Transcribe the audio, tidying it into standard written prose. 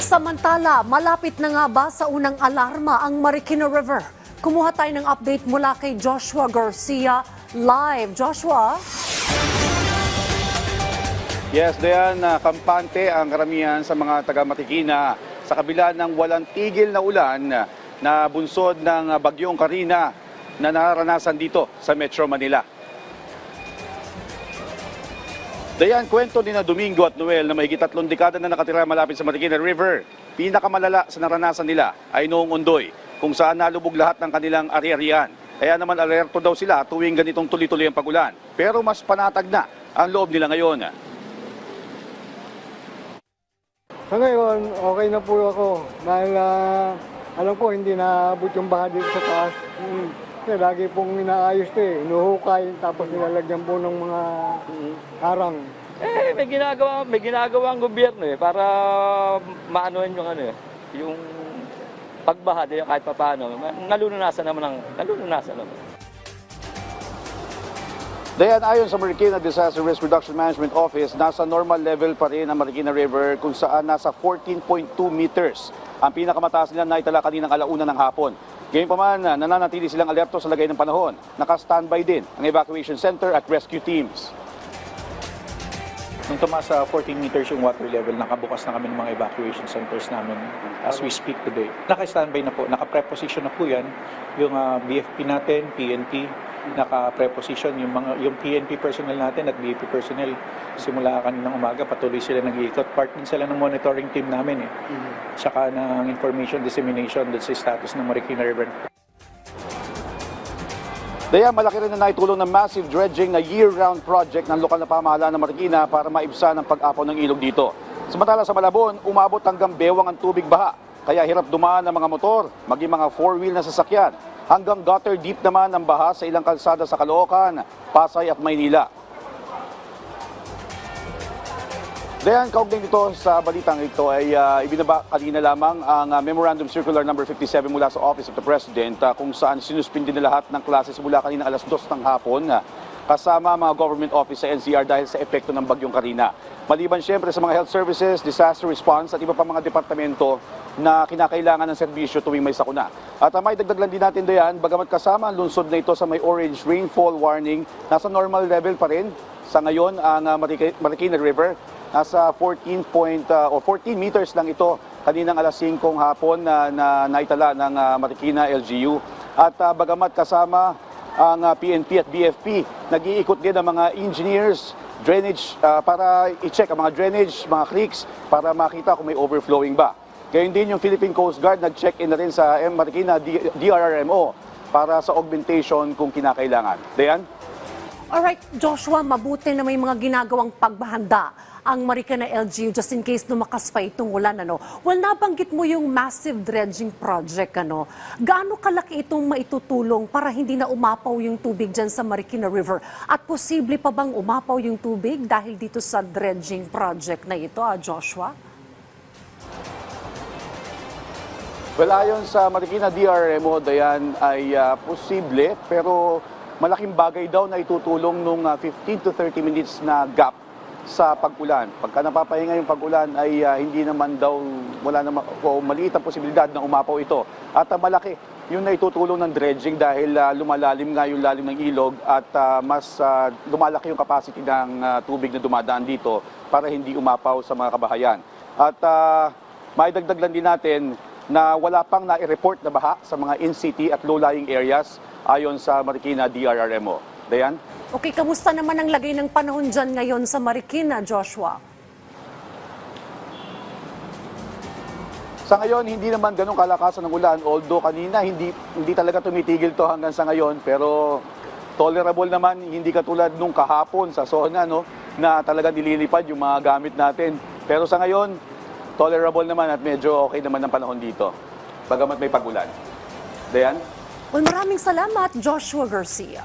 Samantala, malapit na nga ba sa unang alarma ang Marikina River? Kumuha tayo ng update mula kay Joshua Garcia live. Joshua? Yes, Dayan, kampante ang karamihan sa mga taga-Marikina sa kabila ng walang tigil na ulan na bunsod ng bagyong Karina na naranasan dito sa Metro Manila. Dayan, kwento ni na Domingo at Noel na mahigit 3 dekada na nakatira malapit sa Marikina River. Pinakamalala sa naranasan nila ay noong Ondoy, kung saan nalubog lahat ng kanilang ari-arian. Kaya naman alerto daw sila tuwing ganitong tuloy-tuloy ang pagulan. Pero mas panatag na ang loob nila ngayon. Sa ngayon, okay na po ako dahil alam ko hindi naabot yung baha dito sa taas. Kasi lagi pong inaayos ito inuhukay tapos nilalagyan po ng mga harang. May ginagawa ang gobyerno para maanuhan yung yung pagbaha din kahit papaano. Nalununasan naman. Dayan, ayon sa Marikina Disaster Risk Reduction Management Office, nasa normal level pa rin ang Marikina River kung saan nasa 14.2 meters. Ang pinakamataas nila naitala kaninang alauna ng hapon. Ngayon pa man, nananatili silang alerto sa lagay ng panahon. Naka-standby din ang evacuation center at rescue teams. Nung tumaas sa 14 meters yung water level, nakabukas na kami ng mga evacuation centers namin as we speak today. Naka-standby na po, naka-preposition na po yan. Yung BFP natin, PNP, naka-preposition. Yung PNP personnel natin at BFP personnel, simula kaninang umaga, patuloy sila nag-iikot. Part din sila ng monitoring team namin. Saka ng information dissemination dun sa status ng Marikina River. Daya malaki rin na naitulong ng massive dredging na year-round project ng lokal na pamahalaan ng Marikina para maibsan ang pag-apaw ng ilog dito. Samantala sa Malabon, umabot hanggang bewang ang tubig baha. Kaya hirap dumaan ng mga motor, maging mga 4-wheel na sasakyan. Hanggang gutter deep naman ang baha sa ilang kalsada sa Caloocan, Pasay at Maynila. Dayan, kaugnay dito sa balitang ito ay ibinaba kanina lamang ang Memorandum Circular number 57 mula sa Office of the President kung saan sinuspindi na lahat ng klases mula kanina alas 2 ng hapon kasama mga government office sa NCR dahil sa epekto ng bagyong Karina. Maliban siyempre sa mga health services, disaster response at iba pa mga departamento na kinakailangan ng serbisyo tuwing may sakuna. At may dagdag lang din natin Dayan, bagamat kasama ang lungsod na ito sa may orange rainfall warning, nasa normal level pa rin sa ngayon ang Marikina River. Nasa 14 meters lang ito kaninang alas 5 hapon na naitala ng Marikina LGU. At bagamat kasama ang PNP at BFP, nag-iikot din ang mga engineers, drainage para i-check ang mga drainage, mga creeks para makita kung may overflowing ba. Gayon din yung Philippine Coast Guard nag-check-in na rin sa Marikina DRRMO para sa augmentation kung kinakailangan. Dayan? Alright, Joshua, mabuti na may mga ginagawang pagbahanda ang Marikina LGU just in case lumakas pa itong ulan. Well, nabanggit mo yung massive dredging project. Gaano kalaki itong maitutulong para hindi na umapaw yung tubig dyan sa Marikina River? At posible pa bang umapaw yung tubig dahil dito sa dredging project na ito, Joshua? Well, ayon sa Marikina DRMO, Dayan, ay posible pero malaking bagay daw na itutulong nung 15 to 30 minutes na gap sa pag-ulan. Pagka napapahinga yung pag-ulan ay hindi naman daw, wala naman, o maliit ang posibilidad na umapaw ito. At malaki yung naitutulong ng dredging dahil lumalalim nga yung lalim ng ilog at mas lumalaki yung capacity ng tubig na dumadaan dito para hindi umapaw sa mga kabahayan. At maidagdag lang din natin na wala pang nai-report na baha sa mga in-city at low-lying areas ayon sa Marikina DRRMO. Dayan? Okay, kamusta naman ang lagay ng panahon dyan ngayon sa Marikina, Joshua? Sa ngayon, hindi naman ganun kalakasan ng ulan. Although kanina, hindi talaga tumitigil to hanggang sa ngayon. Pero tolerable naman, hindi katulad nung kahapon sa zona, na talaga nililipad yung mga gamit natin. Pero sa ngayon, tolerable naman at medyo okay naman ang panahon dito. Bagamat may pag-ulan. Dayan? Well, maraming salamat, Joshua Garcia.